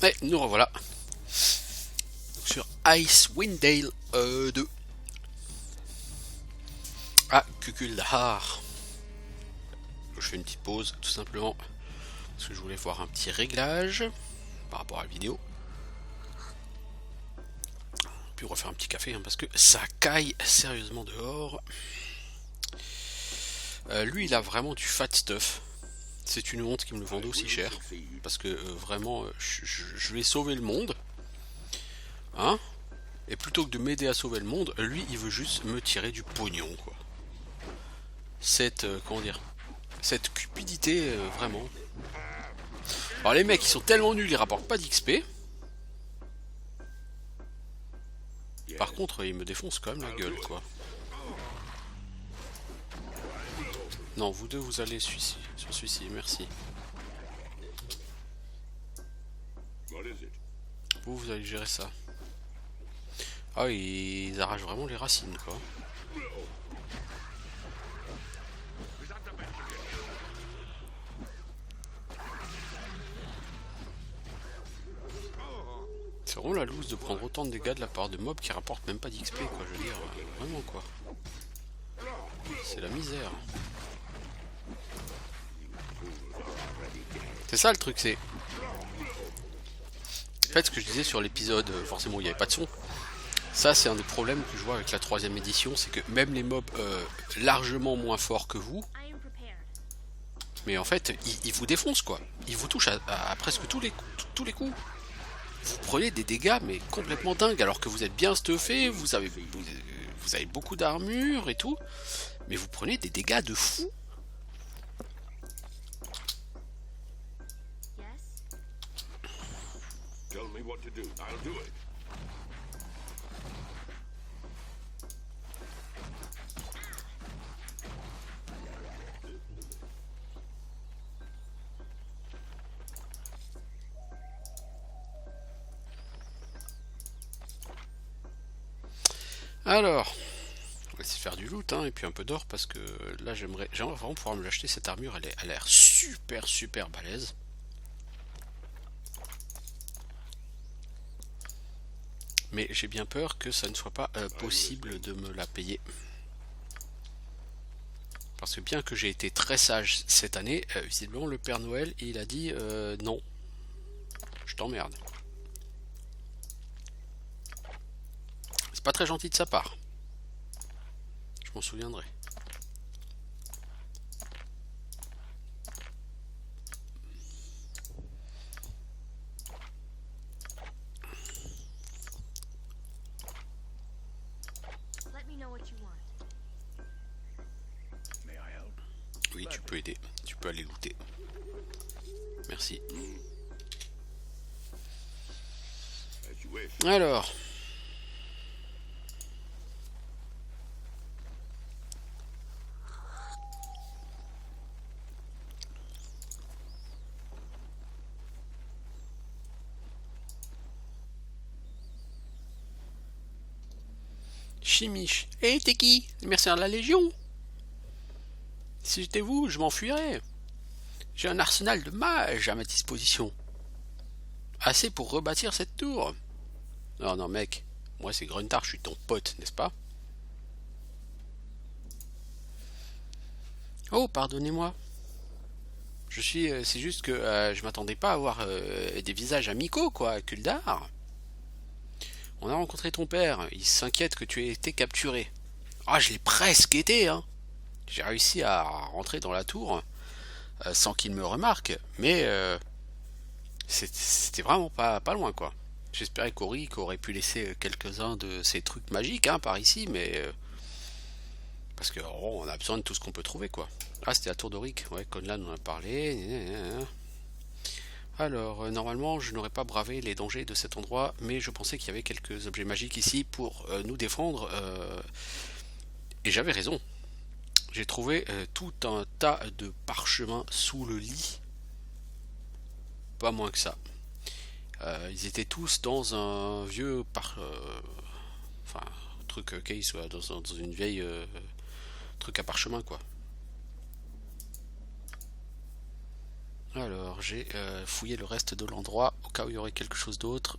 Et nous revoilà donc, sur Icewind Dale 2 à Kukuldahar. Je fais une petite pause tout simplement parce que je voulais voir un petit réglage par rapport à la vidéo. Puis refaire un petit café parce que ça caille sérieusement dehors. Lui il a vraiment du fat stuff. C'est une honte qu'il me le vende aussi cher. Parce que vraiment je vais sauver le monde. Hein. Et plutôt que de m'aider à sauver le monde, lui il veut juste me tirer du pognon quoi. Cette comment dire, cette cupidité vraiment. Alors les mecs ils sont tellement nuls, ils rapportent pas d'XP. Par contre ils me défoncent quand même la gueule quoi. Non, vous deux vous allez sur celui-ci, merci. Vous allez gérer ça. Ah oui, ils arrachent vraiment les racines quoi. C'est vraiment la loose de prendre autant de dégâts de la part de mobs qui rapportent même pas d'XP quoi, je veux dire, vraiment quoi. C'est la misère. C'est ça le truc, c'est... En fait ce que je disais sur l'épisode, forcément il n'y avait pas de son. Ça c'est un des problèmes que je vois avec la 3ème édition, c'est que même les mobs largement moins forts que vous, mais en fait ils vous défoncent quoi. Ils vous touchent à presque tous les coups. Vous prenez des dégâts mais complètement dingues alors que vous êtes bien stuffé, vous avez beaucoup d'armure et tout, mais vous prenez des dégâts de fou. Alors, on va essayer de faire du loot et puis un peu d'or parce que là j'aimerais vraiment pouvoir me l'acheter cette armure, elle a l'air super balèze. Mais j'ai bien peur que ça ne soit pas possible de me la payer. Parce que bien que j'ai été très sage cette année, visiblement le Père Noël il a dit non, je t'emmerde. C'est pas très gentil de sa part. Je m'en souviendrai. Oui, tu peux aider. Tu peux aller looter. Merci. Alors. Chimiche. Eh, t'es qui? Le mercenaire de la Légion? Si j'étais vous, je m'enfuirais. J'ai un arsenal de mages à ma disposition. Assez pour rebâtir cette tour. Non, non, mec. Moi, c'est Gruntar, je suis ton pote, n'est-ce pas? Oh, pardonnez-moi. C'est juste que je m'attendais pas à avoir des visages amicaux, quoi, Kuldar. On a rencontré ton père. Il s'inquiète que tu aies été capturé. Ah, je l'ai presque été, hein. J'ai réussi à rentrer dans la tour sans qu'il me remarque, mais c'était vraiment pas loin, quoi. J'espérais qu'Auric aurait pu laisser quelques-uns de ces trucs magiques par ici, mais parce que on a besoin de tout ce qu'on peut trouver, quoi. Ah, c'était la tour d'Auric, ouais, Conlan en a parlé. Alors, normalement, je n'aurais pas bravé les dangers de cet endroit, mais je pensais qu'il y avait quelques objets magiques ici pour nous défendre, et j'avais raison. J'ai trouvé tout un tas de parchemins sous le lit, pas moins que ça. Ils étaient tous dans un vieux enfin truc case, dans une vieille truc à parchemin quoi. Alors, j'ai fouillé le reste de l'endroit au cas où il y aurait quelque chose d'autre.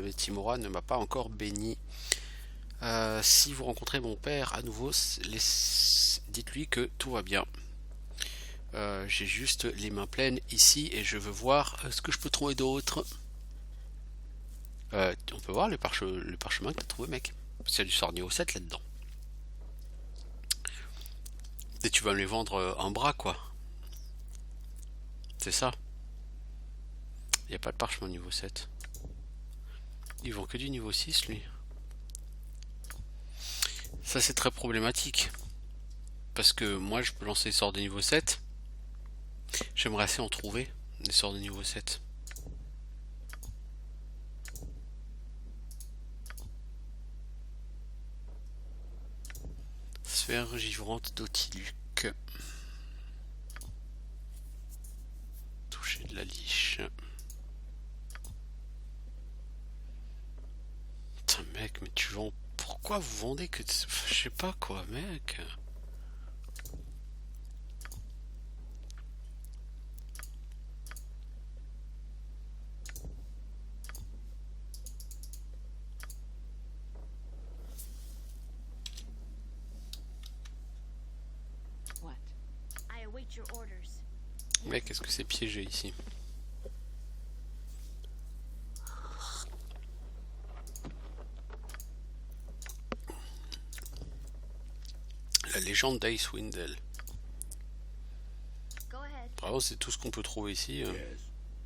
Mais Timora ne m'a pas encore béni. Si vous rencontrez mon père à nouveau, dites-lui que tout va bien. J'ai juste les mains pleines ici et je veux voir ce que je peux trouver d'autre. On peut voir le parchemin que t'as trouvé, mec. Parce qu'il y a du sort niveau 7 là-dedans. Et tu vas me les vendre en bras, quoi. C'est ça. Il n'y a pas de parchemin niveau 7. Ils vend que du niveau 6, lui. Ça, c'est très problématique. Parce que moi, je peux lancer des sorts de niveau 7. J'aimerais assez en trouver, des sorts de niveau 7. Sphère givrante d'Otiluc. Toucher de la liche. Putain, mec, mais tu vends. Pourquoi vous vendez que. Je sais pas quoi, mec. Mec, est-ce que c'est piégé ici? La légende d'Icewindle. Vraiment, c'est tout ce qu'on peut trouver ici.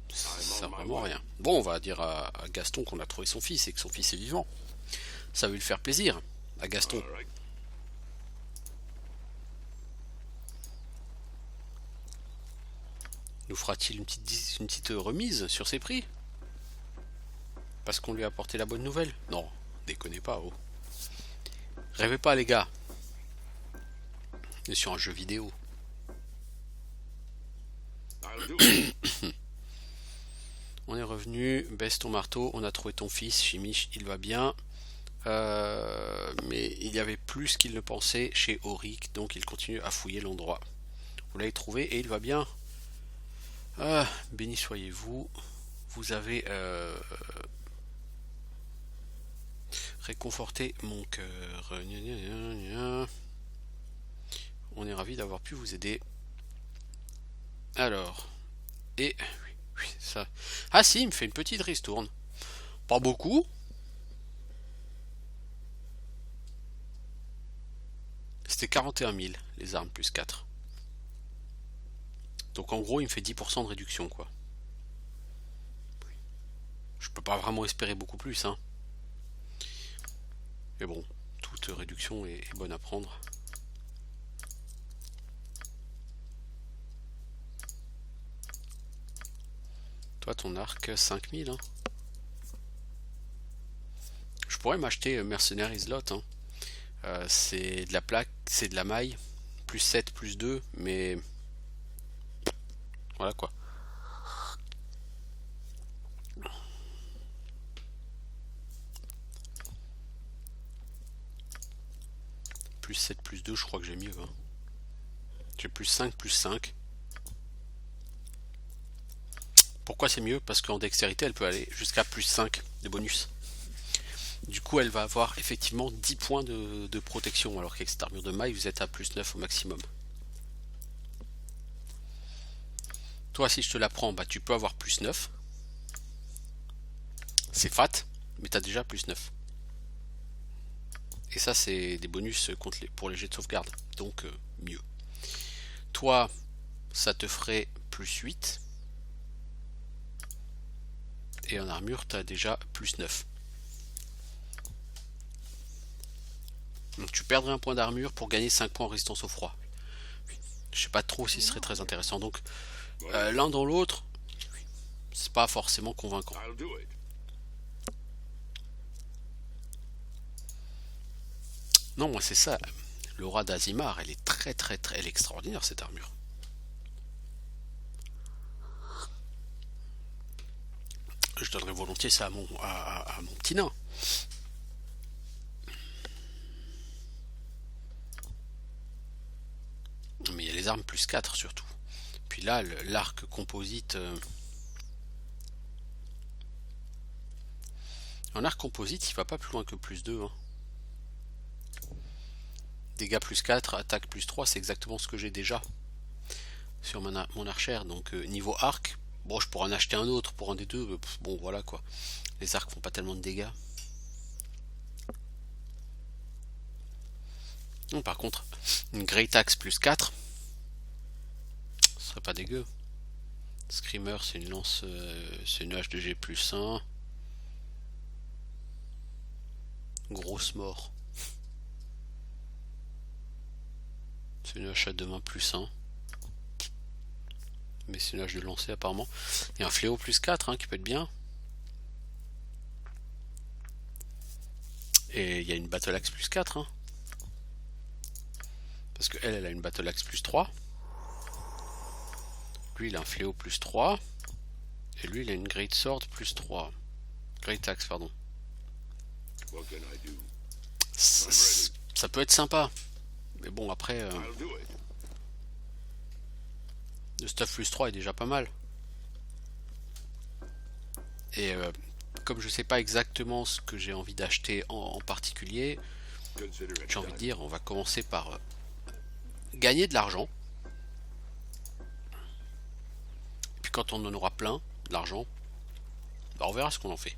Ça sert vraiment à rien. Bon, on va dire à Gaston qu'on a trouvé son fils et que son fils est vivant. Ça va lui faire plaisir à Gaston. Nous fera-t-il une petite remise sur ses prix? Parce qu'on lui a apporté la bonne nouvelle? Non, déconnez pas, oh. Rêvez pas, les gars. On est sur un jeu vidéo. On est revenu, baisse ton marteau, on a trouvé ton fils, Chimiche, il va bien. Mais il y avait plus qu'il ne pensait chez Auric, donc il continue à fouiller l'endroit. Vous l'avez trouvé et il va bien. Béni soyez-vous. Vous avez réconforté mon cœur. On est ravis d'avoir pu vous aider. Alors, et oui, ça. Ah si, il me fait une petite ristourne. Pas beaucoup. C'était 41 000 les armes plus 4. Donc en gros, il me fait 10% de réduction, quoi. Je peux pas vraiment espérer beaucoup plus, hein. Mais bon, toute réduction est bonne à prendre. Toi, ton arc, 5000, hein. Je pourrais m'acheter Mercenaire Islot, hein. C'est de la plaque, c'est de la maille, plus 7, plus 2, mais voilà quoi. Plus 7, plus 2, je crois que j'ai mieux, hein. J'ai plus 5, plus 5. Pourquoi c'est mieux? Parce qu'en dextérité, elle peut aller jusqu'à plus 5 de bonus. Du coup, elle va avoir effectivement 10 points de protection, alors qu'avec cette armure de maille, vous êtes à plus 9 au maximum. Toi, si je te la prends, bah, tu peux avoir plus 9. C'est fat, mais tu as déjà plus 9. Et ça, c'est des bonus pour les jets de sauvegarde, donc mieux. Toi, ça te ferait plus 8. Et en armure, tu as déjà plus 9. Donc tu perdrais un point d'armure pour gagner 5 points en résistance au froid. Je sais pas trop si ce serait très intéressant. Donc l'un dans l'autre, c'est pas forcément convaincant. Non, moi c'est ça. L'aura d'Azimar, elle est très elle est extraordinaire cette armure. Je donnerais volontiers ça à mon petit nain. Mais il y a les armes plus 4 surtout. puis là, l'arc composite... un arc composite, il va pas plus loin que plus 2. Hein. Dégâts plus 4, attaque plus 3, c'est exactement ce que j'ai déjà sur mon archère. Donc niveau arc, bon, je pourrais en acheter un autre pour un des deux. Bon, voilà quoi. Les arcs font pas tellement de dégâts. Non, par contre, une Great Axe plus 4, ce serait pas dégueu. Screamer, c'est une lance, c'est une hache de G plus 1. Grosse mort. C'est une hache à deux mains plus 1. Mais c'est une hache de lancer apparemment. Et un fléau plus 4 hein, qui peut être bien. Et il y a une Battle Axe plus 4. Hein. Parce que elle a une Battle Axe plus 3. Lui il a un fléau plus 3. Et lui il a une Great Sword plus 3. Great Axe pardon. Ça peut être sympa. Mais bon après... le stuff plus 3 est déjà pas mal. Et comme je sais pas exactement ce que j'ai envie d'acheter en particulier, j'ai envie de dire on va commencer par gagner de l'argent. Et puis quand on en aura plein de l'argent, bah on verra ce qu'on en fait.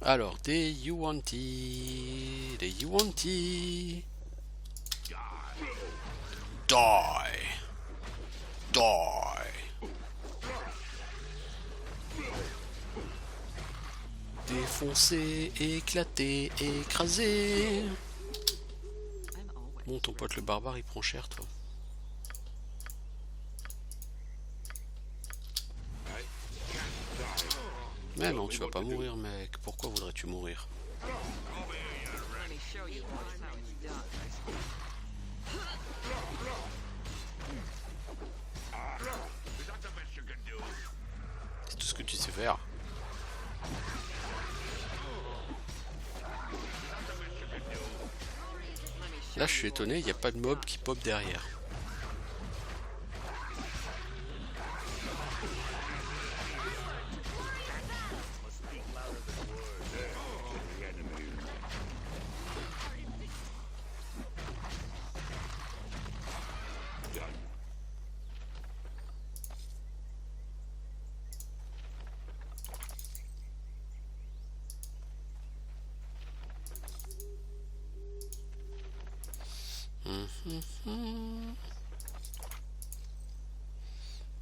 Alors, des Yuan-Ti, des Yuan-Ti. Die. Die. Défoncer, éclater, écraser. Bon, ton pote le barbare, il prend cher, toi. Mais non, tu vas pas mourir, mec. Pourquoi voudrais-tu mourir? C'est tout ce que tu sais faire. Là, je suis étonné, il n'y a pas de mob qui pop derrière.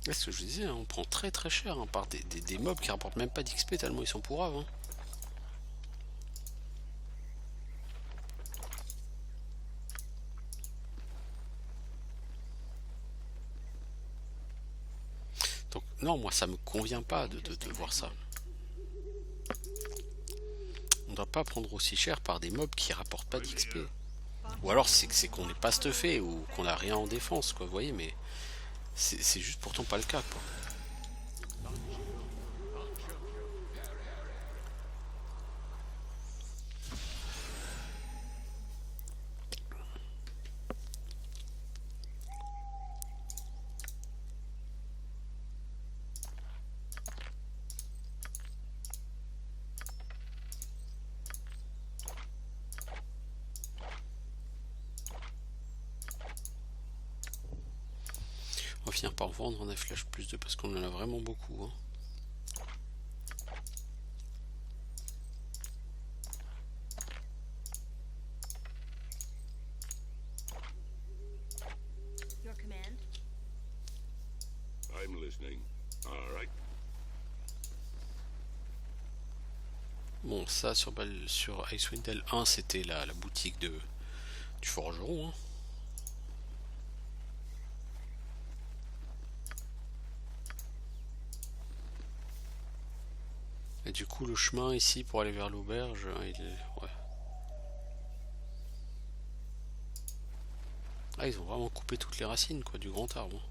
C'est ce que je disais, hein, on prend très très cher hein, par des mobs qui rapportent même pas d'XP tellement ils sont pourraves. Hein. Donc non, moi ça me convient pas de voir ça. On ne doit pas prendre aussi cher par des mobs qui rapportent pas d'XP. Ou alors c'est qu'on n'est pas stuffé ou qu'on a rien en défense, quoi, vous voyez, mais c'est juste pourtant pas le cas, quoi. On va finir par vendre en flash plus 2 parce qu'on en a vraiment beaucoup. Hein. Bon, ça sur Icewind Dale 1, c'était la boutique du forgeron. Hein. Et du coup, le chemin ici pour aller vers l'auberge, il est... Ouais. Ah, ils ont vraiment coupé toutes les racines, quoi, du grand arbre.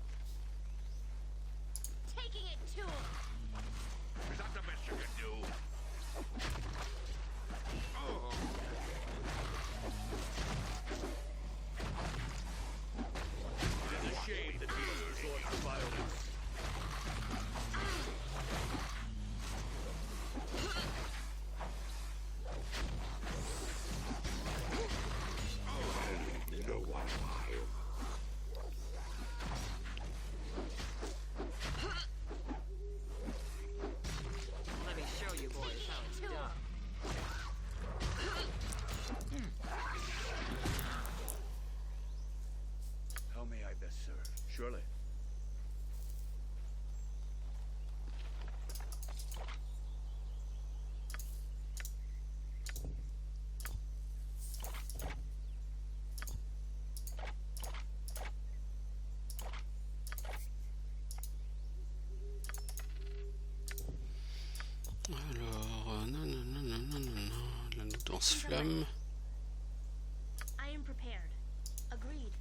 Surely. Alors, non, non, non, non, non, non, non, la danse flamme. I am prepared. Agreed.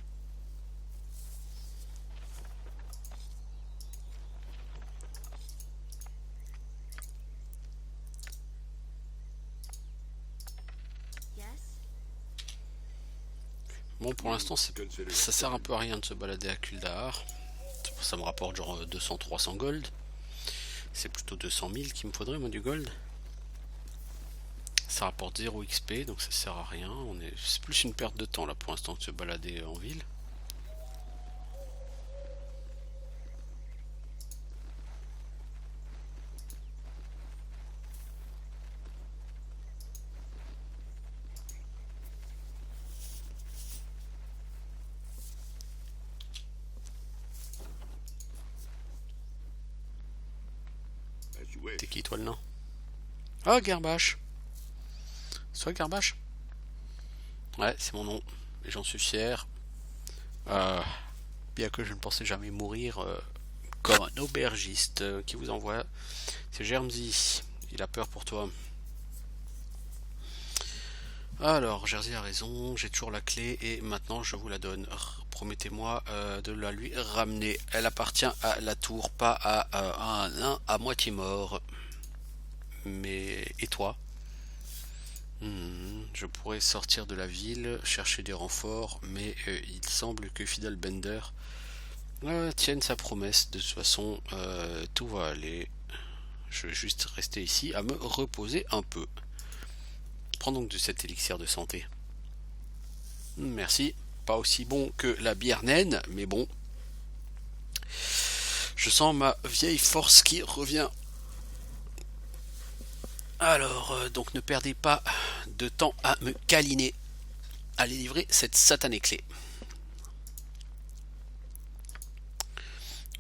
Yes. Bon, pour l'instant, ça sert un peu à rien de se balader à Kuldahar. Ça me rapporte genre 200-300 gold. C'est plutôt 200 000 qu'il me faudrait, moi, du gold. Ça rapporte 0 XP, donc ça sert à rien. C'est plus une perte de temps, là, pour l'instant, de se balader en ville. T'es qui, toi, le nain? Oh, Gerbash. Soit Gerbash. Ouais, c'est mon nom. Et j'en suis fier. Bien que je ne pensais jamais mourir comme un aubergiste qui vous envoie. C'est Germzy. Il a peur pour toi. Alors, Jersey a raison, j'ai toujours la clé et maintenant je vous la donne. Promettez-moi de la lui ramener. Elle appartient à la tour, pas à un nain à moitié mort. Mais et toi? Je pourrais sortir de la ville, chercher des renforts, mais il semble que Fidel Bender tienne sa promesse. De toute façon, tout va aller. Je vais juste rester ici à me reposer un peu. Prends donc de cet élixir de santé. Merci. Pas aussi bon que la bière naine, mais bon. Je sens ma vieille force qui revient. Alors, donc ne perdez pas de temps à me câliner. Allez livrer cette satanée clé.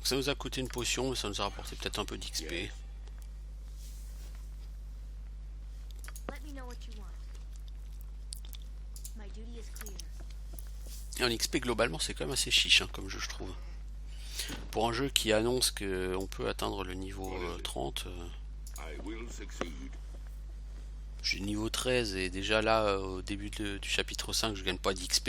Ça nous a coûté une potion, mais ça nous a rapporté peut-être un peu d'XP. Let me know what you want. My duty is clear. Et en XP, globalement, c'est quand même assez chiche, hein, comme jeu, je trouve. Pour un jeu qui annonce qu'on peut atteindre le niveau 30, j'ai le niveau 13 et déjà là, au début du chapitre 5, je gagne pas d'XP.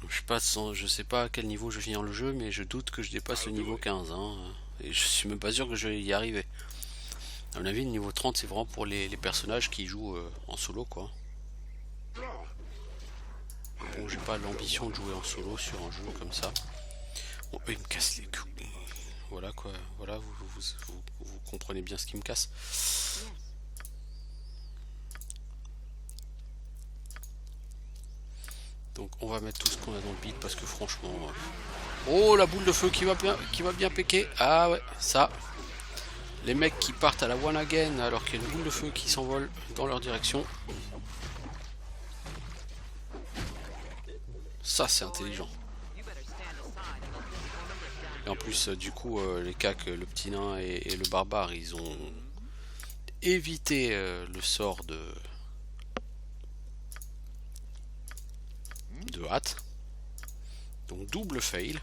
Je sais pas à quel niveau je finis le jeu, mais je doute que je dépasse le niveau 15. Hein, et je suis même pas sûr que je vais y arriver. À mon avis, le niveau 30, c'est vraiment pour les personnages qui jouent en solo, quoi. Bon, j'ai pas l'ambition de jouer en solo sur un jeu comme ça. Bon, il me casse les couilles. Voilà quoi, voilà, vous comprenez bien ce qui me casse. Donc on va mettre tout ce qu'on a dans le beat parce que franchement... Oh, la boule de feu qui va bien péquer. Ah ouais, ça. Les mecs qui partent à la one again alors qu'il y a une boule de feu qui s'envole dans leur direction. Ça c'est intelligent. Et en plus du coup les cacs, le petit nain et le barbare, ils ont évité le sort de hâte. Donc double fail.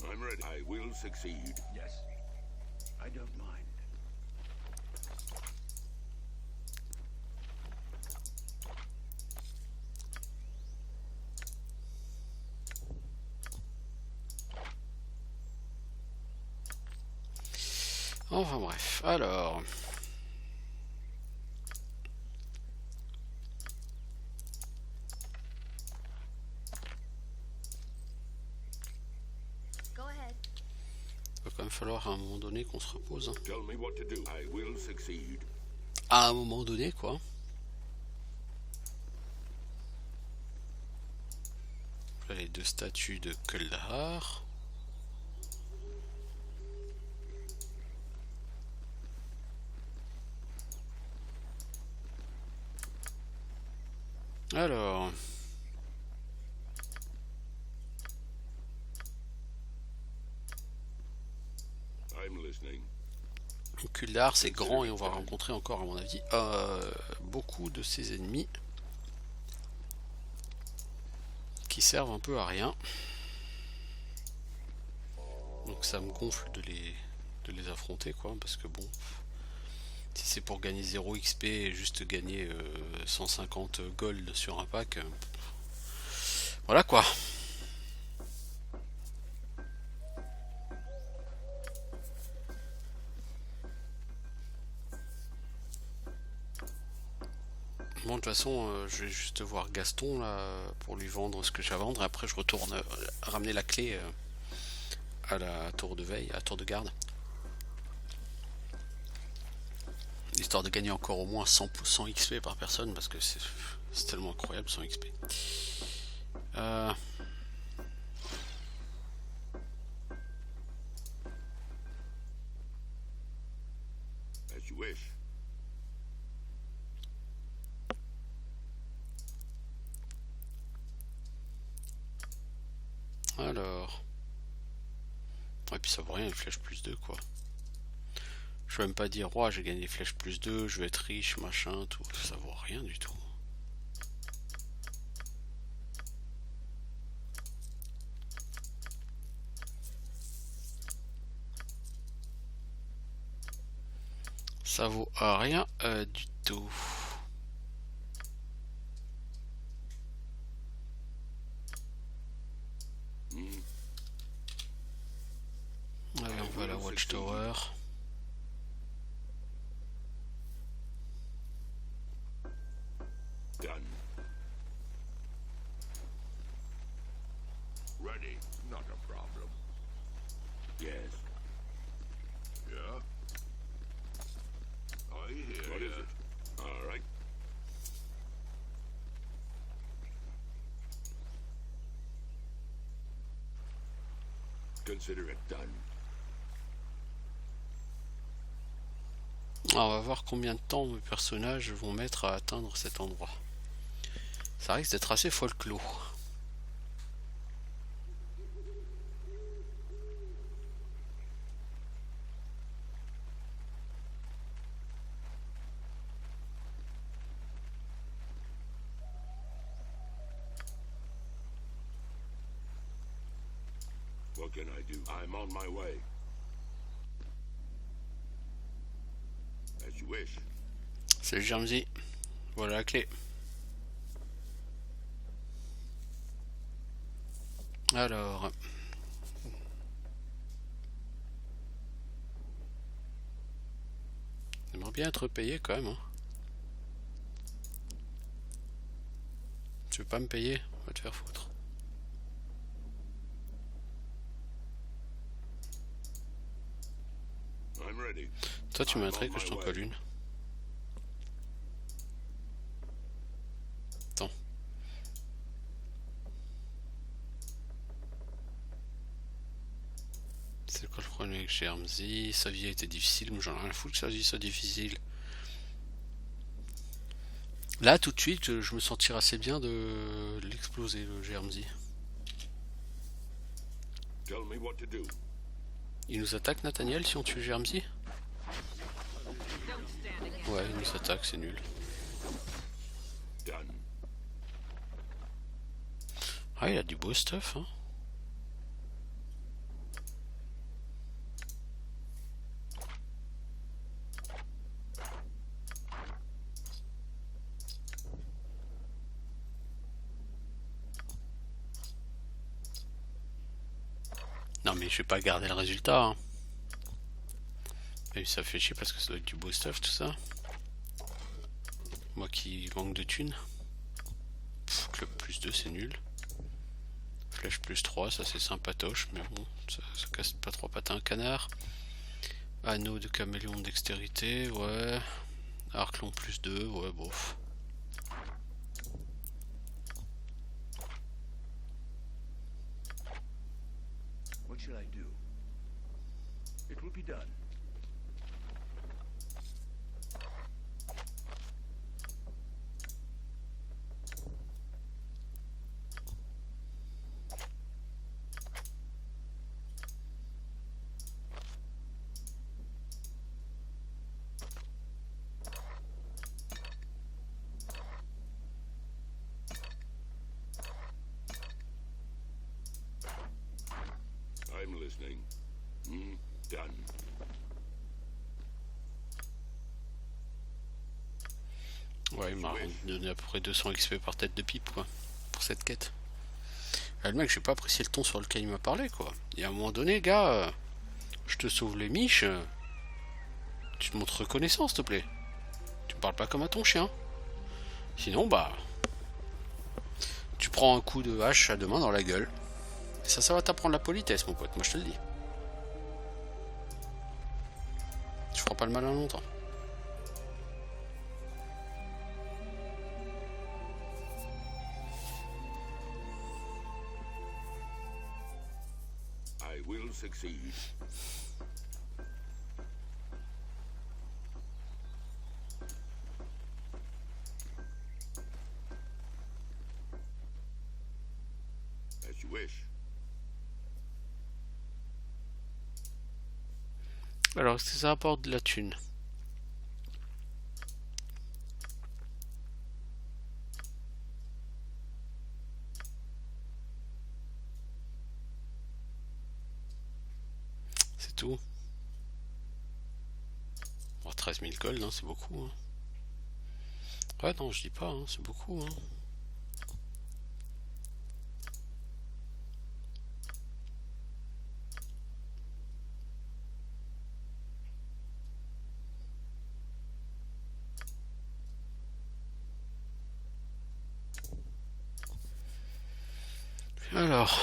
I'm ready. I will succeed. Yes. I don't mind. Enfin bref, alors... Go ahead. Il va quand même falloir à un moment donné qu'on se repose. Tell me what to do. I will succeed. À un moment donné, quoi. Là, les deux statues de Kuldahar. Alors, I'm listening. Kuldar, c'est grand et on va rencontrer encore, à mon avis, beaucoup de ses ennemis qui servent un peu à rien. Donc ça me gonfle de les affronter, quoi, parce que bon, si c'est pour gagner 0 XP et juste gagner 150 gold sur un pack, voilà quoi. Bon, de toute façon, je vais juste voir Gaston là pour lui vendre ce que j'ai à vendre. Et après, je retourne ramener la clé à la tour de veille, à la tour de garde. Histoire de gagner encore au moins 100 XP par personne parce que c'est tellement incroyable 100 XP. As you wish. Alors. Et puis ça vaut rien les flèches plus 2 quoi. Je vais même pas dire ouais, j'ai gagné les flèches plus 2, je vais être riche, machin, tout. Ça vaut rien du tout. Ça vaut rien du tout. Allez, on va à la Watchtower. Done. Ready. Not a problem. Yes. Yeah. I hear What is it? All right. Consider it done. Alors, on va voir combien de temps mes personnages vont mettre à atteindre cet endroit. Ça risque d'être assez folklore. What can I do? I'm on my way. As you wish. C'est Jermsy. Voilà la clé. Alors. J'aimerais bien être payé quand même. Hein. Tu veux pas me payer? On va te faire foutre. I'm ready. Toi tu m'intrigues que je t'en colle une. Attends. C'est quoi le problème avec Jermsy? Sa vie a été difficile, mais j'en ai rien à foutre que sa vie soit difficile. Là tout de suite je me sentirais assez bien de l'exploser le Jermsy. Tell me what to do. Il nous attaque Nathaniel si on tue Jermsy? Ouais, il nous attaque, c'est nul. Done. Ah, il a du beau stuff, hein. Non mais je vais pas garder le résultat, hein. Et ça fait chier parce que ça doit être du beau stuff tout ça. Moi qui manque de thunes. Club plus 2 c'est nul. Flèche plus 3 ça c'est sympatoche mais bon ça casse pas trois pattes à un canard. Anneau de caméléon de dextérité, ouais. Arclon plus 2, ouais bof. What should I do? It will be done. Healing. Done. Ouais, il m'a donné à peu près 200 XP par tête de pipe, quoi, pour cette quête. Ah, le mec, j'ai pas apprécié le ton sur lequel il m'a parlé, quoi. Et à un moment donné, gars, je te sauve les miches, tu te montres reconnaissant, s'il te plaît. Tu me parles pas comme à ton chien. Sinon, bah, tu prends un coup de hache à deux mains dans la gueule. Et ça va t'apprendre la politesse, mon pote, moi je te le dis. Tu feras pas le malin longtemps. I will succeed. As you wish. Alors, est-ce que ça apporte de la thune? C'est tout. Bon, 13 000 gold, hein, c'est beaucoup. Hein. Ouais, non, je dis pas, hein, c'est beaucoup. Hein. Alors.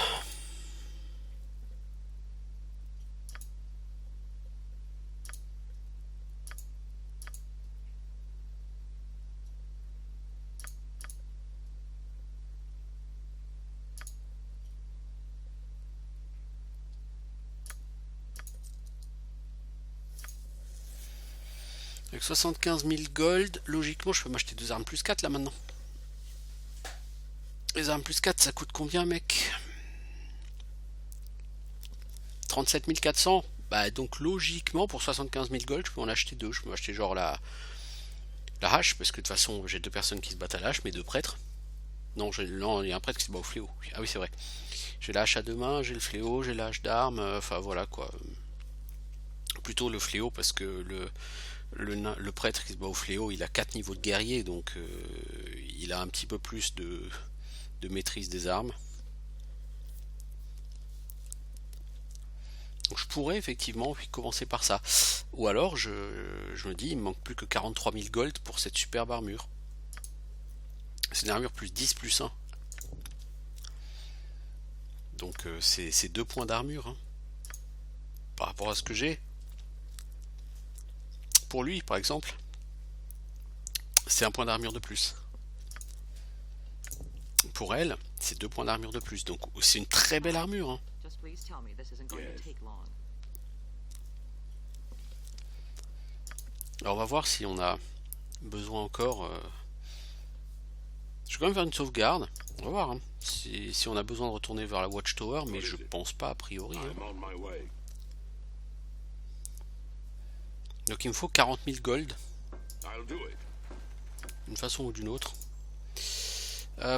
Avec 75 000 gold, logiquement, je peux m'acheter 2 armes plus 4 là maintenant. Les armes plus 4, ça coûte combien, mec? 37 400. Bah, donc logiquement, pour 75 000 gold, je peux en acheter 2. Je peux m'acheter genre la hache, parce que de toute façon, j'ai 2 personnes qui se battent à la hache, mais 2 prêtres. Non, non, il y a un prêtre qui se bat au fléau. Ah oui, c'est vrai. J'ai la hache à 2 mains, j'ai le fléau, j'ai la hache d'armes. Enfin, voilà quoi. Plutôt le fléau, parce que le prêtre qui se bat au fléau, il a 4 niveaux de guerrier, donc il a un petit peu plus de maîtrise des armes. Donc je pourrais effectivement commencer par ça. Ou alors je me dis, il me manque plus que 43 000 gold pour cette superbe armure. C'est une armure plus 10 plus 1. Donc c'est 2 points d'armure. Hein, par rapport à ce que j'ai. Pour lui, par exemple, c'est 1 point d'armure de plus. Pour elle, c'est 2 points d'armure de plus. Donc c'est une très belle armure. Hein. Alors on va voir si on a besoin encore. Je vais quand même faire une sauvegarde. On va voir hein, si on a besoin de retourner vers la Watchtower, mais je pense pas a priori. Hein. Donc il me faut 40 000 gold. D'une façon ou d'une autre.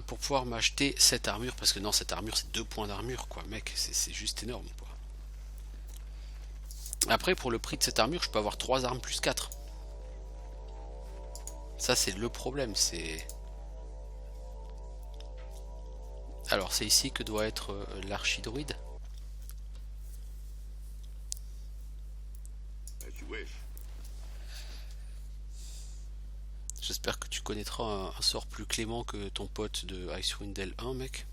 Pour pouvoir m'acheter cette armure. Parce que non, cette armure c'est 2 points d'armure quoi, mec. C'est juste énorme quoi. Après pour le prix de cette armure, je peux avoir 3 armes plus 4. Ça c'est le problème, c'est... Alors c'est ici que doit être l'archidruide. J'espère que tu connaîtras un sort plus clément que ton pote de Icewind Dale 1, mec.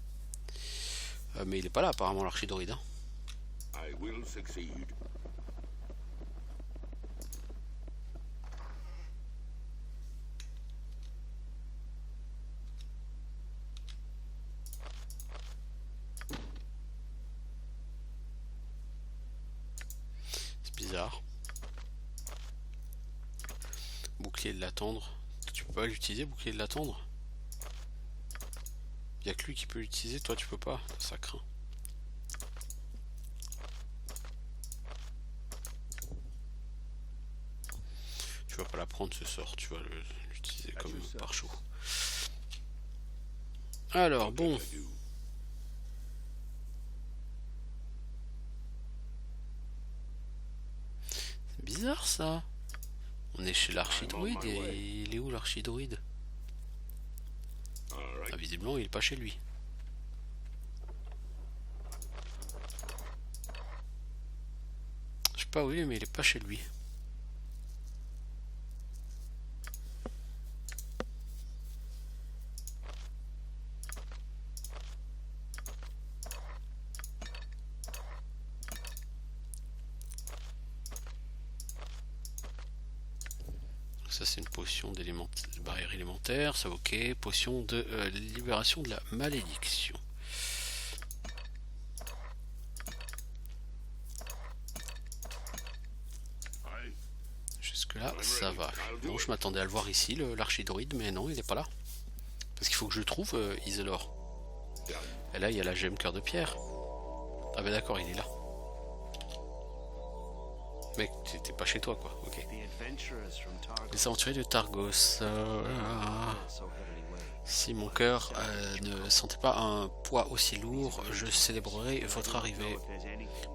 Mais il est pas là apparemment l'archidruide. Hein. Bizarre. Bouclier de l'attendre. Tu peux pas l'utiliser, bouclier de l'attendre? Y'a que lui qui peut l'utiliser, toi tu peux pas? Ça craint. Tu vas pas la prendre ce sort, tu vas l'utiliser comme par chaud. Alors bon. bizarre ça. On est chez l'archidruide et il est où l'archidruide? All right. Ah, visiblement il est pas chez lui. Je sais pas où il est mais il est pas chez lui. Ça c'est une potion de barrière élémentaire, ça ok. Potion de libération de la malédiction. Aye. Jusque là ça va. Bon, je m'attendais à le voir ici, l'archidruide, mais non il est pas là. Parce qu'il faut que je trouve Isilor. Et là il y a la gemme cœur de pierre. Ah bah d'accord il est là. Mec t'es pas chez toi quoi, ok. Les aventuriers de Targos. Si mon cœur ne sentait pas un poids aussi lourd, je célébrerai votre arrivée.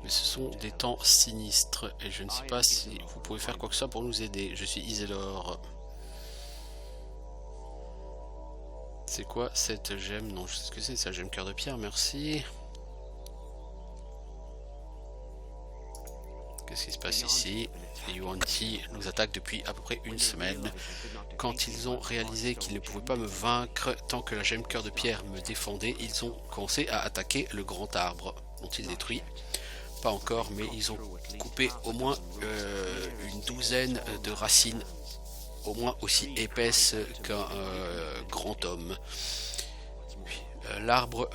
Mais ce sont des temps sinistres et je ne sais pas si vous pouvez faire quoi que ce soit pour nous aider. Je suis Isilor. C'est quoi cette gemme? Non, je sais ce que c'est la gemme cœur de pierre, merci. Qu'est-ce qui se passe ici? Les Yuan-Ti nous attaquent depuis à peu près une semaine. Quand ils ont réalisé qu'ils ne pouvaient pas me vaincre tant que la gemme cœur de pierre me défendait, ils ont commencé à attaquer le grand arbre. Ont-ils détruit? Pas encore, mais ils ont coupé au moins une douzaine de racines, au moins aussi épaisses qu'un grand homme. L'arbre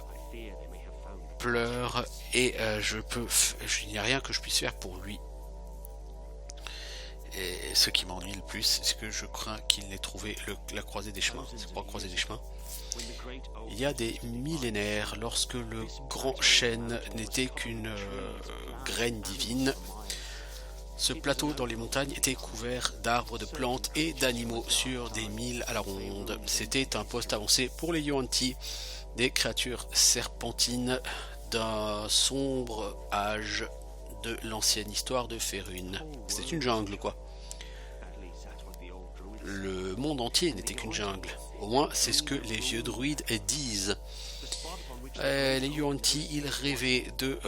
pleure et il n'y a rien que je puisse faire pour lui. Et ce qui m'ennuie le plus, c'est que je crains qu'il n'ait trouvé la croisée des chemins. C'est pas la croisée des chemins. Il y a des millénaires, lorsque le grand chêne n'était qu'une graine divine, ce plateau dans les montagnes était couvert d'arbres, de plantes et d'animaux sur des milles à la ronde. C'était un poste avancé pour les Yuan-Ti, des créatures serpentines d'un sombre âge de l'ancienne histoire de Férune. C'était une jungle quoi. Le monde entier n'était qu'une jungle. Au moins c'est ce que les vieux druides disent. Les Yuan-Ti, ils rêvaient de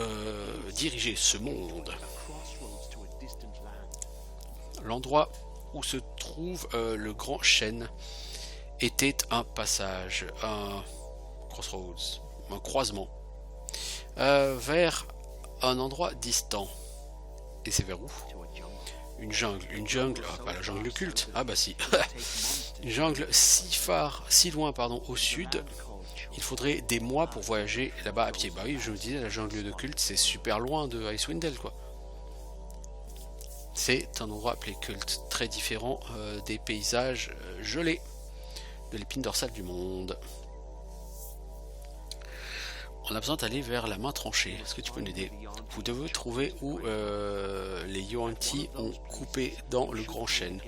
diriger ce monde. L'endroit où se trouve le grand chêne était un passage, un crossroads, un croisement, vers un endroit distant. Et c'est vers où? Une jungle, ah, pas la jungle culte, ah bah si, une jungle si loin au sud, il faudrait des mois pour voyager là-bas à pied. Bah oui, je me disais, la jungle de culte, c'est super loin de Icewind Dale quoi. C'est un endroit appelé culte, très différent des paysages gelés de l'épine dorsale du monde. On a besoin d'aller vers la main tranchée. Est-ce que tu peux nous aider? Vous devez trouver où les Yuan-Ti ont coupé dans le grand chêne.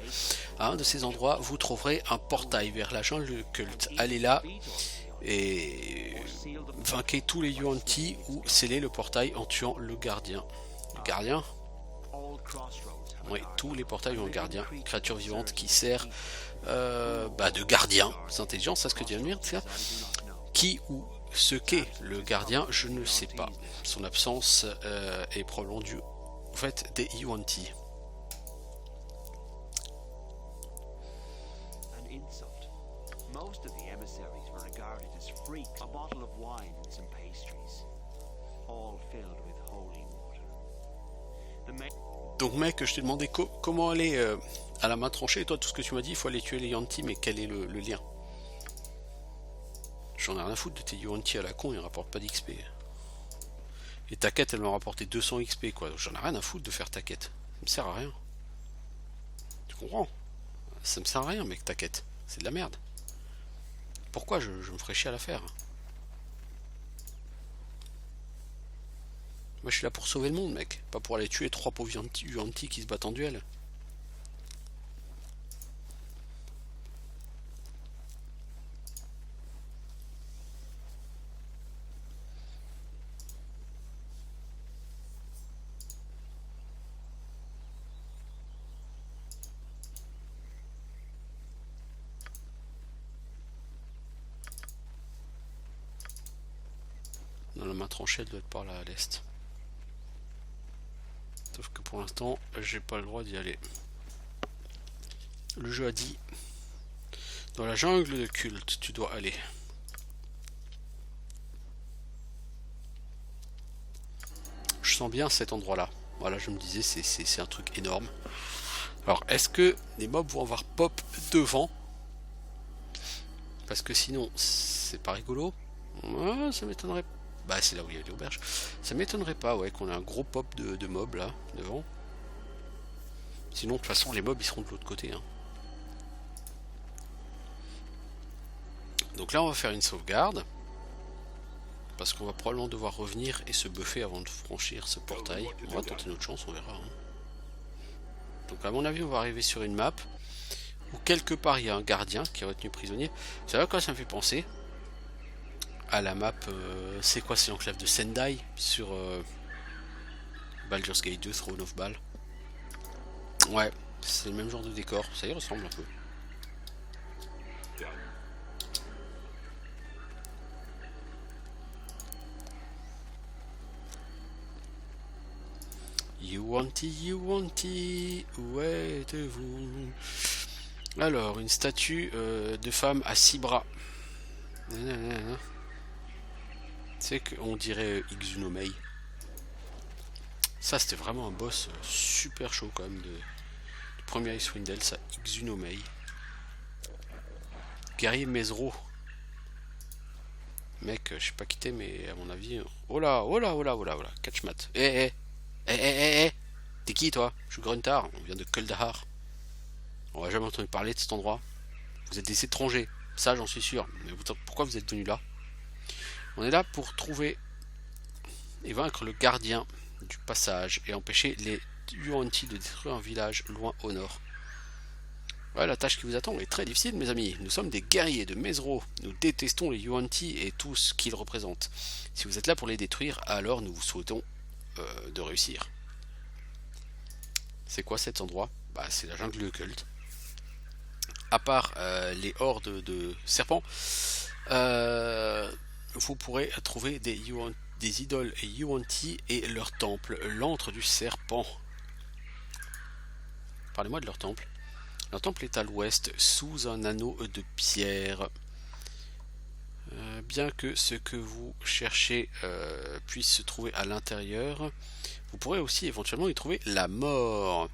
À un de ces endroits, vous trouverez un portail vers la jungle culte. Allez là et vainquez tous les Yuan-Ti ou scellez le portail en tuant le gardien. Le gardien? Oui, tous les portails ont un gardien, une créature vivante qui sert de gardien. C'est intelligent, ça ce que tu viens de dire, ça. Qui ou ce qu'est le gardien, je ne sais pas. Son absence est probablement due au fait des Yuan-Ti. Most of the emissaries were regarded as freaks. A bottle of wine and some pastries, all filled with holy water. Donc mec, je t'ai demandé comment aller à la main tranchée, et toi tout ce que tu m'as dit, il faut aller tuer les Yuan-Ti, mais quel est le lien? J'en ai rien à foutre de tes Yuan-Ti à la con, ils rapportent pas d'XP. Et ta quête, elle m'a rapporté 200 XP quoi, j'en ai rien à foutre de faire ta quête. Ça me sert à rien. Tu comprends? Ça me sert à rien mec, ta quête. C'est de la merde. Pourquoi je me ferais chier à la faire? Moi je suis là pour sauver le monde mec, pas pour aller tuer 3 pauvres Yuan-Ti qui se battent en duel. main tranchée, elle doit être par là à l'est. Sauf que pour l'instant, j'ai pas le droit d'y aller. Le jeu a dit, dans la jungle de culte, tu dois aller. Je sens bien cet endroit-là. Voilà, je me disais, c'est un truc énorme. Alors, est-ce que les mobs vont avoir pop devant? Parce que sinon, c'est pas rigolo. Ouais, ça m'étonnerait. Bah, c'est là où il y a les auberges. Ça m'étonnerait pas, ouais, qu'on ait un gros pop de mobs là, devant. Sinon, de toute façon, les mobs ils seront de l'autre côté. Hein. Donc là, on va faire une sauvegarde. Parce qu'on va probablement devoir revenir et se buffer avant de franchir ce portail. On va tenter notre chance, on verra. Hein. Donc à mon avis, on va arriver sur une map où quelque part il y a un gardien qui est retenu prisonnier. C'est là quoi ça me fait penser à la map, c'est quoi, c'est l'enclave de Sendai sur Baldur's Gate 2, Throne of Ball. Ouais, c'est le même genre de décor, ça y ressemble un peu. You want it, où êtes-vous? Alors, une statue de femme à 6 bras. C'est qu'on dirait Ixunomei. Ça, c'était vraiment un boss super chaud quand même du premier Icewind Dale, ça, Ixunomei. Guerrier Mesro. Mec, je sais pas quitter, mais à mon avis. Oh là, oh là, oh là, oh là, oh là, catchmat. T'es qui toi? Je suis Gruntar, on vient de Kuldahar. On n'a jamais entendu parler de cet endroit. Vous êtes des étrangers, ça j'en suis sûr. Mais pourquoi vous êtes venus là? On est là pour trouver et vaincre le gardien du passage et empêcher les Yuan-ti de détruire un village loin au nord. Ouais, la tâche qui vous attend est très difficile, mes amis. Nous sommes des guerriers de Mesro. Nous détestons les Yuan-ti et tout ce qu'ils représentent. Si vous êtes là pour les détruire, alors nous vous souhaitons de réussir. C'est quoi cet endroit? Bah, c'est la jungle de culte. À part les hordes de serpents, vous pourrez trouver des idoles Yuan-ti et leur temple, l'antre du serpent. Parlez-moi de leur temple. Leur temple est à l'ouest, sous un anneau de pierre. Bien que ce que vous cherchez puisse se trouver à l'intérieur, vous pourrez aussi éventuellement y trouver la mort.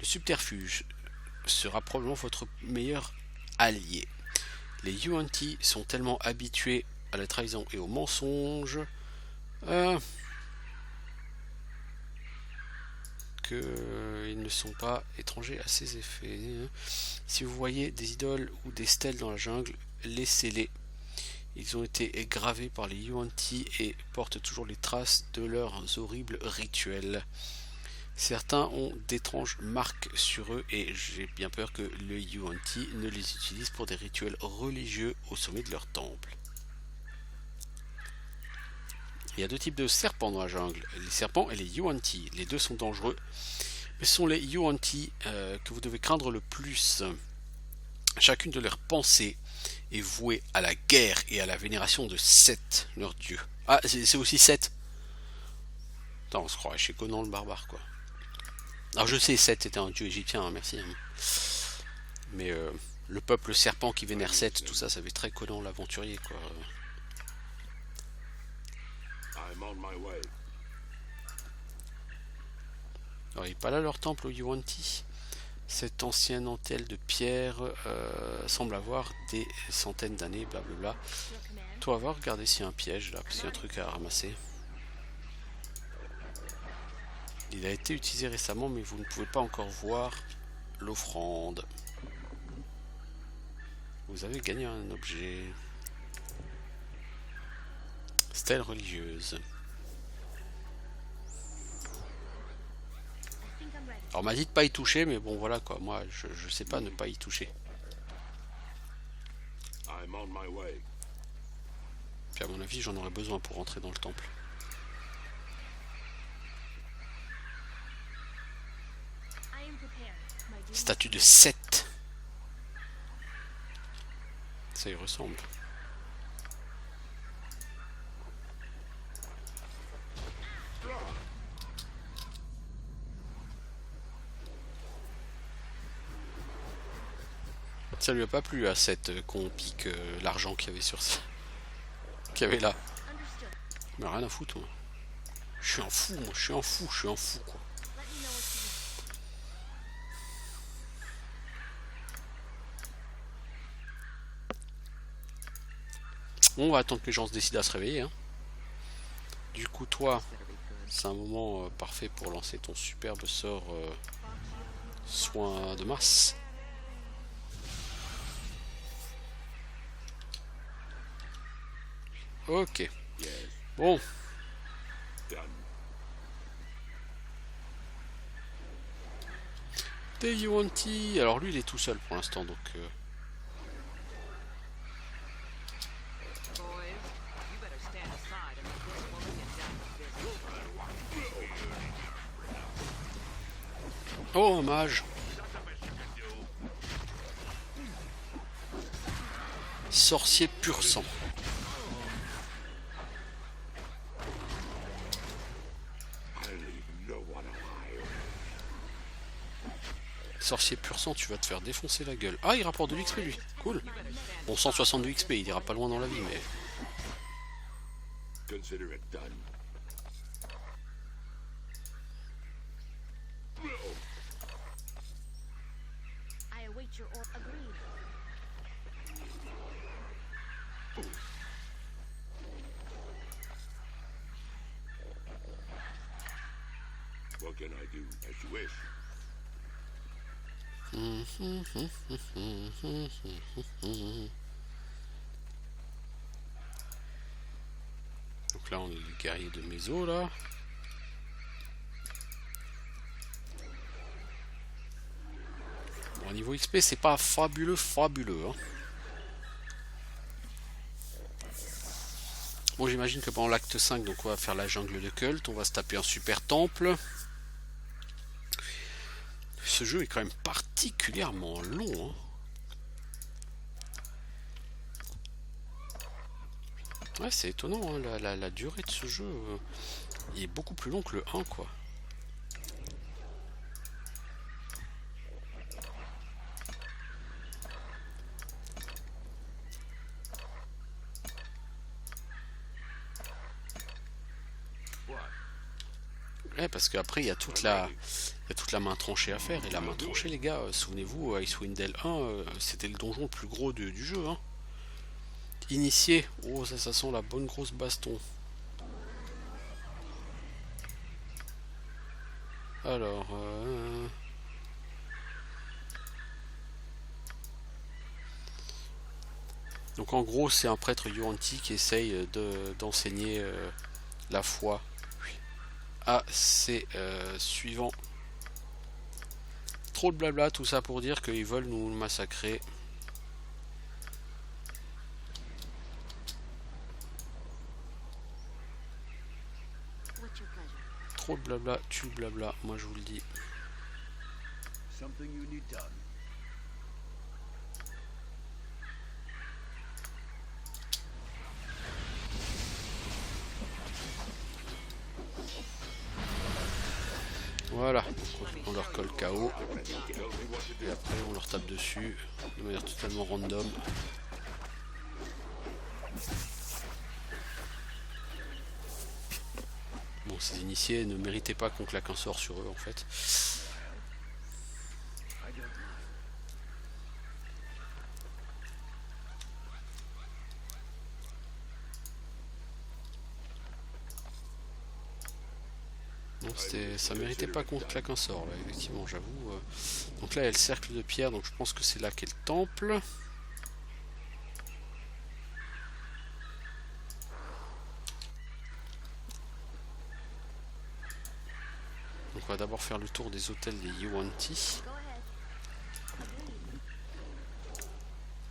Le subterfuge sera probablement votre meilleur allié. Les Yuan-ti sont tellement habitués à la trahison et au mensonge qu'ils ne sont pas étrangers à ces effets. Si vous voyez des idoles ou des stèles dans la jungle, laissez-les. Ils ont été gravés par les Yuan-ti et portent toujours les traces de leurs horribles rituels. Certains ont d'étranges marques sur eux et j'ai bien peur que le Yuan-ti ne les utilise pour des rituels religieux au sommet de leur temple. Il y a deux types de serpents dans la jungle, les serpents et les Yuan-ti. Les deux sont dangereux, mais ce sont les Yuan-ti que vous devez craindre le plus. Chacune de leurs pensées est vouée à la guerre et à la vénération de Seth, leur dieu. Ah, c'est aussi Seth. Attends, on se croirait chez Conan le barbare, quoi. Alors je sais, Seth était un dieu égyptien, hein, merci. Hein. Mais le peuple serpent qui vénère Seth, tout ça, ça fait très Conan l'aventurier, quoi. Alors il n'est pas là leur temple au Yuan-ti. Cette ancienne antenne de pierre semble avoir des centaines d'années, blablabla. Toi, va regarder s'il y a un piège là, parce qu'il y a un truc à ramasser. Il a été utilisé récemment, mais vous ne pouvez pas encore voir l'offrande. Vous avez gagné un objet. Stèle religieuse. Alors on m'a dit de pas y toucher, mais bon voilà quoi, moi je sais pas ne pas y toucher. Puis à mon avis j'en aurais besoin pour rentrer dans le temple. Statue de Seth. Ça y ressemble. Ça lui a pas plu à cette qu'on pique l'argent qu'il y avait sur ça. Qu'il y avait là. Understood. Mais rien à foutre, moi. Je suis un fou, moi, je suis un fou, quoi. Let me know what you want. Bon, on va attendre que les gens se décident à se réveiller. Hein. Du coup, toi, c'est un moment parfait pour lancer ton superbe sort soin de masse. Ok. Yes. Bon. Done. Yuanti. Alors lui, il est tout seul pour l'instant, donc... Boys, you better stand aside and let this woman get down to business. Oh, un mage. Sorcier pur sang. I'll leave no one alive. Sorcier pur sang, tu vas te faire défoncer la gueule. Ah, il rapporte de l'XP lui. Cool. Bon, 162 XP, il ira pas loin dans la vie, mais... Consider it done. I await your order. Agreed. What can I do as you wish? Donc là, on est les guerriers de Méso, là. Bon, niveau XP, c'est pas fabuleux, hein. Bon, j'imagine que pendant l'acte 5, donc on va faire la jungle de Cult, on va se taper un super temple. Ce jeu est quand même particulièrement long, hein. Ouais, c'est étonnant, hein, la durée de ce jeu, il est beaucoup plus long que le 1, quoi. Ouais, parce qu'après il y a toute la main tranchée à faire, et la main tranchée, les gars, souvenez-vous, Icewind Dale 1, c'était le donjon le plus gros du jeu, hein. Initié, oh ça sent la bonne grosse baston. Alors, donc en gros c'est un prêtre Yuan-ti qui essaye d'enseigner la foi à ses suivants. Trop de blabla, tout ça pour dire qu'ils veulent nous massacrer. What's your pleasure? Trop de blabla, tue le blabla, moi je vous le dis. Something you need done. Voilà, on leur colle KO. Et après on leur tape dessus de manière totalement random. Bon, ces initiés ne méritaient pas qu'on claque un sort sur eux en fait. Non, ça méritait pas qu'on claque un sort là, effectivement, j'avoue. Donc là il y a le cercle de pierre, donc je pense que c'est là qu'est le temple. Donc on va d'abord faire le tour des hôtels des Yuan-ti Go ahead. Agreed.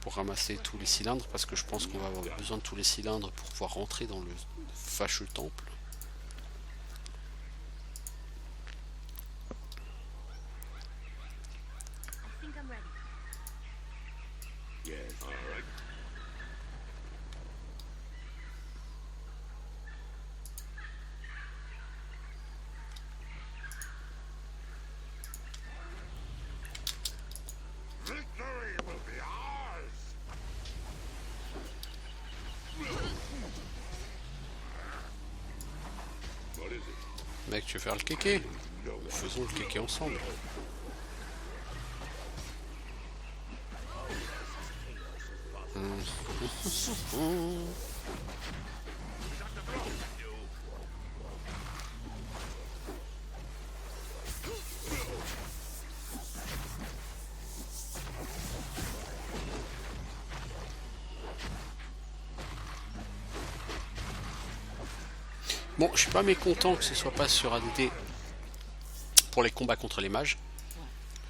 pour ramasser tous les cylindres, parce que je pense qu'on va avoir besoin de tous les cylindres pour pouvoir rentrer dans le fâcheux temple. I think I'm ready. Yes. All right. Victory will be ours. Mec, tu veux faire le kéké? Faisons le kéké ensemble. Bon, je suis pas mécontent que ce soit pas sur ADD pour les combats contre les mages.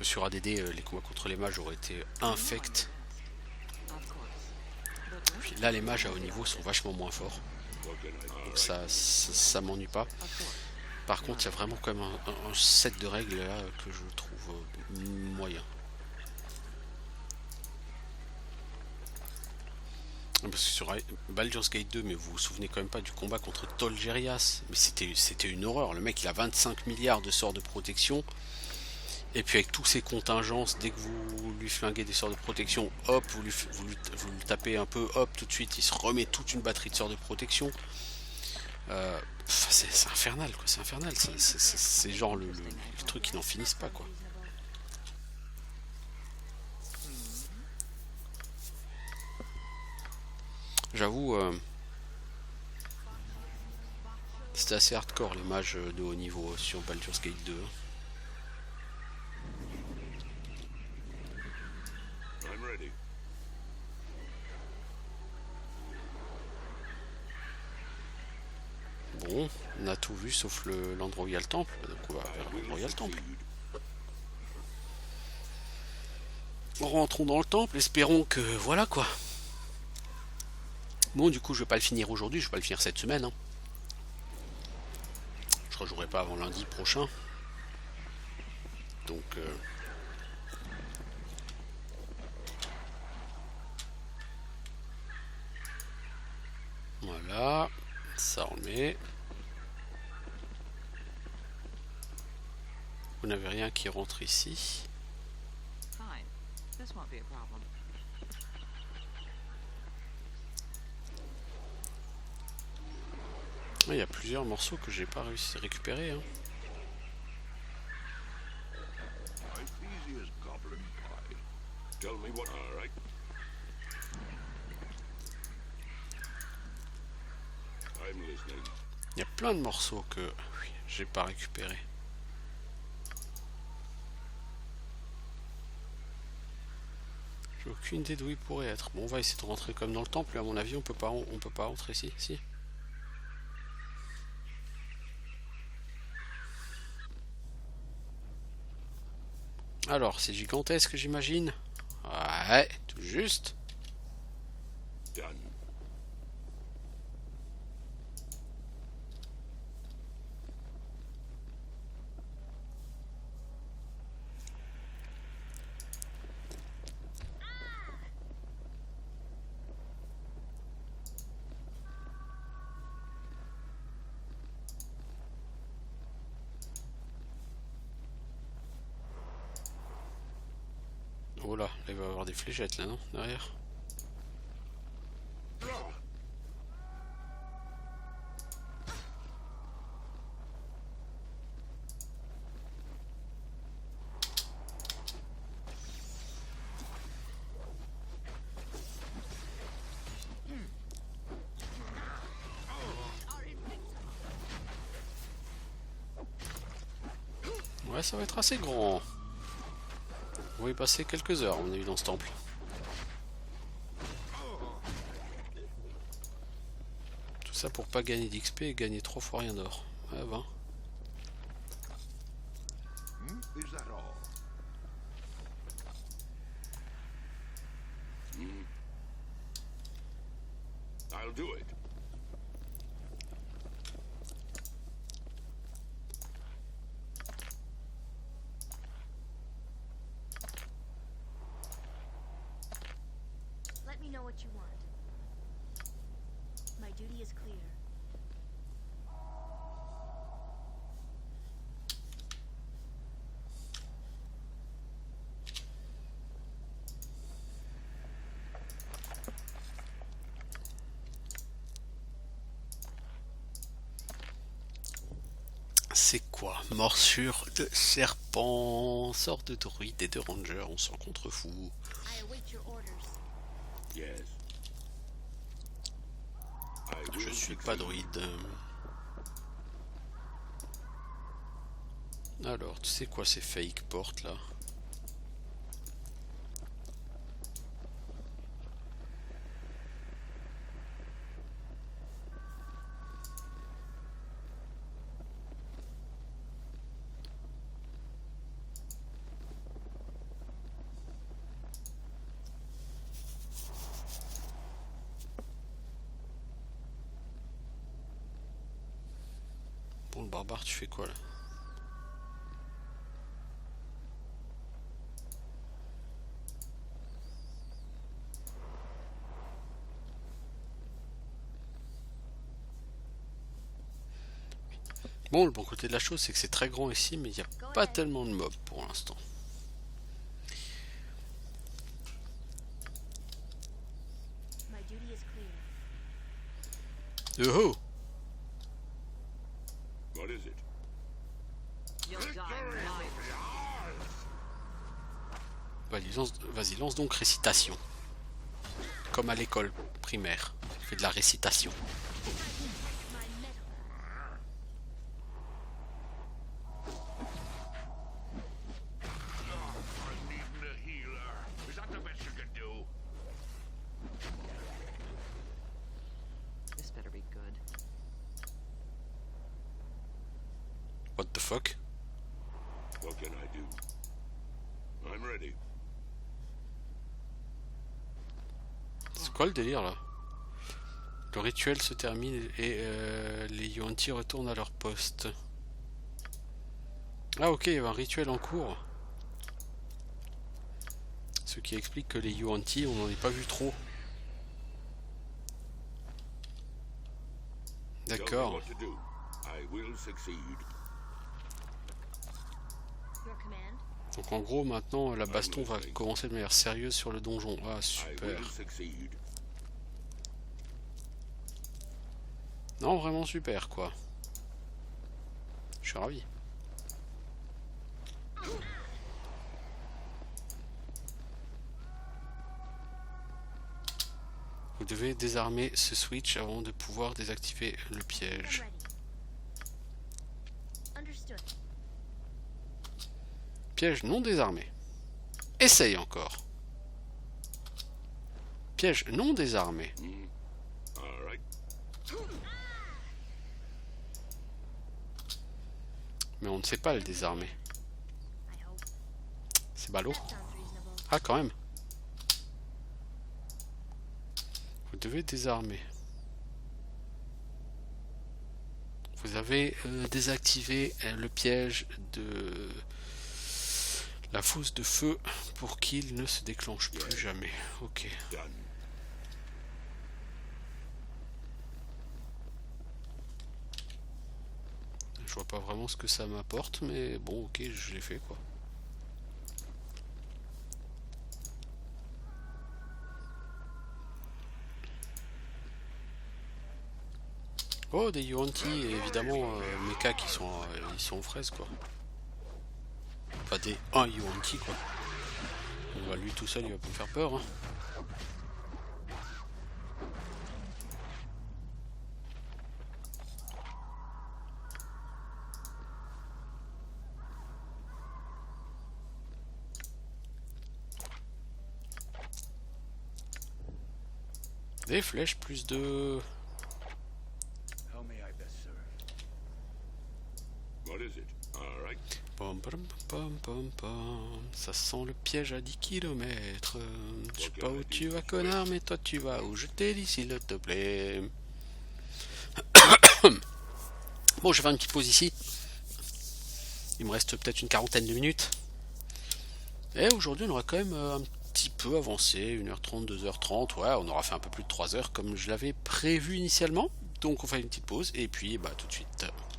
Sur ADD, les combats contre les mages auraient été infects. Of course. But Puis là, les mages à haut niveau sont vachement moins forts. Donc ça m'ennuie pas. of course. Par contre, il y a vraiment quand même un set de règles là que je trouve moyen. Parce que sur Baldur's Gate 2, mais vous vous souvenez quand même pas du combat contre Tolgerias. Mais c'était une horreur. Le mec, il a 25 milliards de sorts de protection. Et puis avec tous ces contingences, dès que vous lui flinguez des sorts de protection, hop, vous le tapez un peu, hop, tout de suite, il se remet toute une batterie de sorts de protection. C'est infernal, quoi. C'est infernal. C'est genre le truc qui n'en finissent pas, quoi. J'avoue, c'était assez hardcore les mages de haut niveau sur Baldur's Gate 2. I'm ready. Bon, on a tout vu sauf l'endroit où il y a le temple, donc on va vers l'endroit où il y a le temple. Rentrons dans le temple, espérons que voilà quoi. Bon, du coup, je vais pas le finir aujourd'hui, je vais pas le finir cette semaine. Hein. Je rejouerai pas avant lundi prochain. Donc, voilà, ça on le met. Vous n'avez rien qui rentre ici. Fine. This won't be a problem. Il y a plusieurs morceaux que j'ai pas réussi à récupérer. Hein. I'm easy as goblin pie. Tell me what. All right. I'm listening. Il y a plein de morceaux que oui, j'ai pas récupéré. J'ai aucune idée d'où il pourrait être. Bon, on va essayer de rentrer comme dans le temple. À mon avis, on peut pas rentrer ici. Si. Alors, c'est gigantesque, j'imagine. Ouais, tout juste. Done. Oh là, il va y avoir des fléchettes là, non? Derrière. Ouais, ça va être assez grand. On va y passer quelques heures, on a eu dans ce temple. Tout ça pour pas gagner d'XP et gagner 3 fois rien d'or. Ouais, 20. Is that all? I'll do it. Let me know what you want. My duty is clear. C'est quoi? Morsure de serpent. Sort de druide et de ranger, on s'en contrefou. I await your orders. Yes. I Je will suis succeed. pas druide. Alors, tu sais quoi ces fake portes là? Bon, le barbare, tu fais quoi là? Bon, le bon côté de la chose, c'est que c'est très grand ici, mais il n'y a pas tellement de mobs pour l'instant. My duty is clear. Oh! What is it? You'll die mine. Vas-y, lance donc récitation. Comme à l'école primaire. Fais de la récitation. My metal. I'm needing a healer. Is that the best you can do? This better be good. What the fuck? What can I do? I'm ready. C'est quoi le délire là? Le rituel se termine et les Yuan-Ti retournent à leur poste. Ah ok, il y avait un rituel en cours. Ce qui explique que les Yuan-Ti, on n'en est pas vu trop. Tell me D'accord. what to do. I will succeed. Your command? Donc en gros maintenant la baston va commencer de manière sérieuse sur le donjon. Ah I super. will succeed. Non vraiment super quoi. Je suis ravi. Vous devez désarmer ce switch avant de pouvoir désactiver le I'm piège. ready. Understood. Piège non désarmé. Essaye encore. Piège non désarmé. All right. Mais on ne sait pas le désarmer. I hope. C'est ballot. That sounds reasonable. Ah quand même. Vous devez désarmer. Vous avez désactivé le piège de la fosse de feu pour qu'il ne se déclenche plus jamais. Ok. Done. Je vois pas vraiment ce que ça m'apporte, mais bon, ok, je l'ai fait quoi. Oh, des Yuan-Ti, et évidemment, mecha qui sont, ils sont aux fraises quoi. Pas des 1 Yuan-Ti quoi. On va lui tout seul, il va pas me faire peur. Hein. Des flèches plus de... How may I best serve? What is it? All right. Pom, pom, pom, pom, pom. Ça sent le piège à 10 km. Je sais pas où tu vas connard, mais toi tu vas où je t'ai dit s'il te plaît. Bon, je vais faire une petite pause ici. Il me reste peut-être une quarantaine de minutes. Et aujourd'hui on aura quand même un petit peu avancé, 1h30, 2h30. Ouais, on aura fait un peu plus de 3 heures comme je l'avais prévu initialement. Donc on fait une petite pause et puis bah tout de suite.